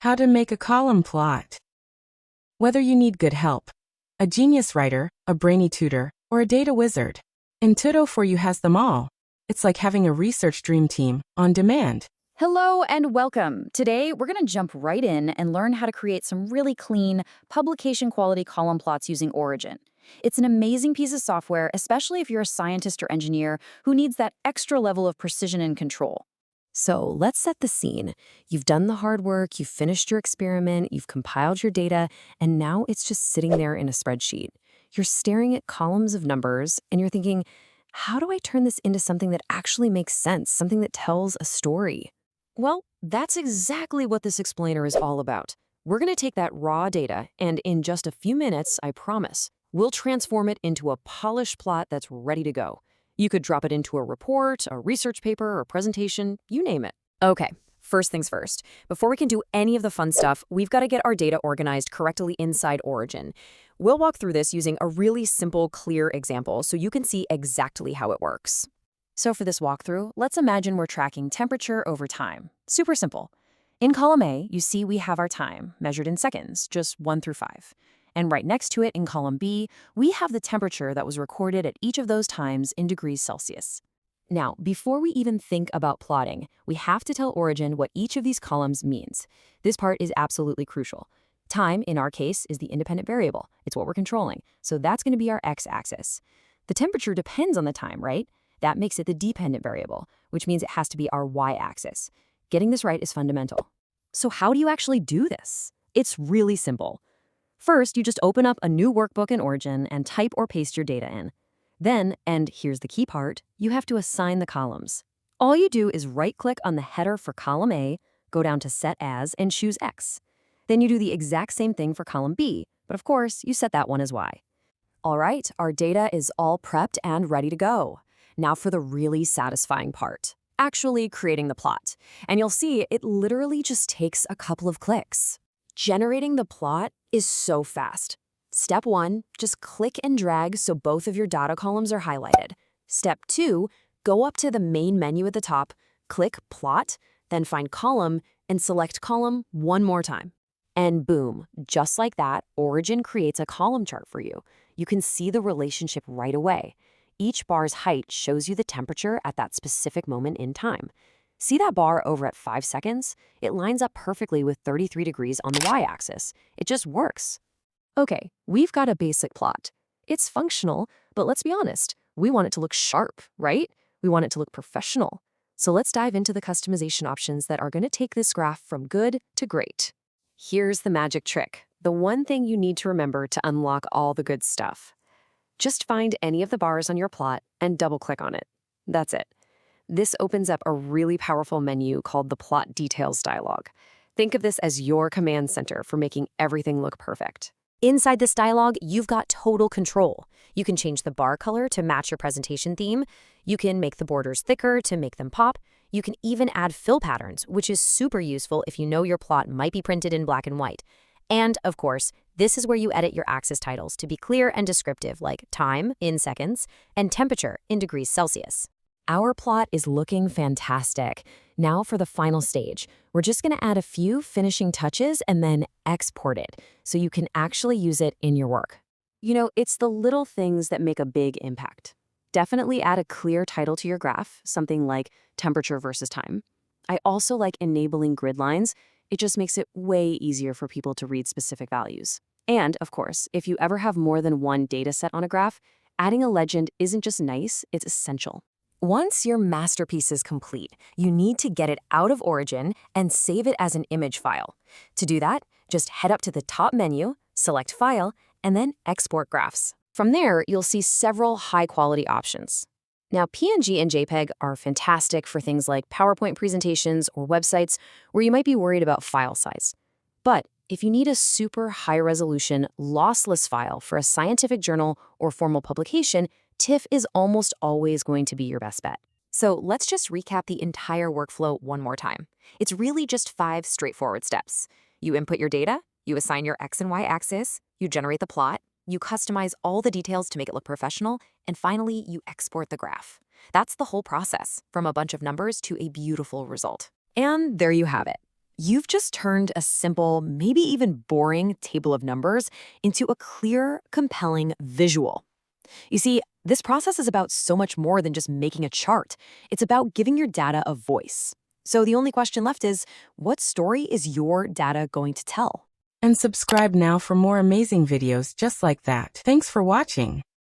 How to make a column plot. Whether you need good help, a genius writer, a brainy tutor, or a data wizard, Intuito4U has them all. It's like having a research dream team on demand. Hello and welcome. Today, we're going to jump right in and learn how to create some really clean, publication-quality column plots using Origin. It's an amazing piece of software, especially if you're a scientist or engineer who needs that extra level of precision and control. So let's set the scene. You've done the hard work, you've finished your experiment, you've compiled your data, and now it's just sitting there in a spreadsheet. You're staring at columns of numbers, and you're thinking, how do I turn this into something that actually makes sense, something that tells a story? Well, that's exactly what this explainer is all about. We're going to take that raw data, and in just a few minutes, I promise, we'll transform it into a polished plot that's ready to go. You could drop it into a report, a research paper, or presentation, you name it. Okay, first things first. Before we can do any of the fun stuff, we've got to get our data organized correctly inside Origin. We'll walk through this using a really simple, clear example so you can see exactly how it works. So for this walkthrough, let's imagine we're tracking temperature over time. Super simple. In column A, you see we have our time, measured in seconds, just 1 through 5. And right next to it in column B, we have the temperature that was recorded at each of those times in degrees Celsius. Now, before we even think about plotting, we have to tell Origin what each of these columns means. This part is absolutely crucial. Time, in our case, is the independent variable. It's what we're controlling, so that's going to be our x-axis. The temperature depends on the time, right? That makes it the dependent variable, which means it has to be our y-axis. Getting this right is fundamental. So how do you actually do this? It's really simple. First, you just open up a new workbook in Origin and type or paste your data in. Then, and here's the key part, you have to assign the columns. All you do is right-click on the header for column A, go down to Set As, and choose X. Then you do the exact same thing for column B, but of course, you set that one as Y. All right, our data is all prepped and ready to go. Now for the really satisfying part, actually creating the plot. And you'll see it literally just takes a couple of clicks. Generating the plot is so fast. Step 1, just click and drag so both of your data columns are highlighted. Step 2, go up to the main menu at the top, click Plot, then find Column, and select Column one more time. And boom, just like that, Origin creates a column chart for you. You can see the relationship right away. Each bar's height shows you the temperature at that specific moment in time. See that bar over at 5 seconds? It lines up perfectly with 33 degrees on the y-axis. It just works. Okay, we've got a basic plot. It's functional, but let's be honest, we want it to look sharp, right? We want it to look professional. So let's dive into the customization options that are going to take this graph from good to great. Here's the magic trick, the one thing you need to remember to unlock all the good stuff. Just find any of the bars on your plot and double-click on it. That's it. This opens up a really powerful menu called the Plot Details dialog. Think of this as your command center for making everything look perfect. Inside this dialog, you've got total control. You can change the bar color to match your presentation theme. You can make the borders thicker to make them pop. You can even add fill patterns, which is super useful if you know your plot might be printed in black and white. And, of course, this is where you edit your axis titles to be clear and descriptive, like time in seconds and temperature in degrees Celsius. Our plot is looking fantastic. Now for the final stage. We're just going to add a few finishing touches and then export it so you can actually use it in your work. You know, it's the little things that make a big impact. Definitely add a clear title to your graph, something like temperature versus time. I also like enabling grid lines. It just makes it way easier for people to read specific values. And, of course, if you ever have more than one data set on a graph, adding a legend isn't just nice, it's essential. Once your masterpiece is complete, you need to get it out of Origin and save it as an image file. To do that, just head up to the top menu, select File, and then Export Graphs. From there, you'll see several high-quality options. Now, PNG and JPEG are fantastic for things like PowerPoint presentations or websites where you might be worried about file size. But if you need a super high-resolution, lossless file for a scientific journal or formal publication, TIFF is almost always going to be your best bet. So let's just recap the entire workflow one more time. It's really just 5 straightforward steps. You input your data, you assign your X and Y axis, you generate the plot, you customize all the details to make it look professional, and finally, you export the graph. That's the whole process, from a bunch of numbers to a beautiful result. And there you have it. You've just turned a simple, maybe even boring table of numbers into a clear, compelling visual. You see, this process is about so much more than just making a chart. It's about giving your data a voice. So the only question left is, what story is your data going to tell? And subscribe now for more amazing videos just like that. Thanks for watching.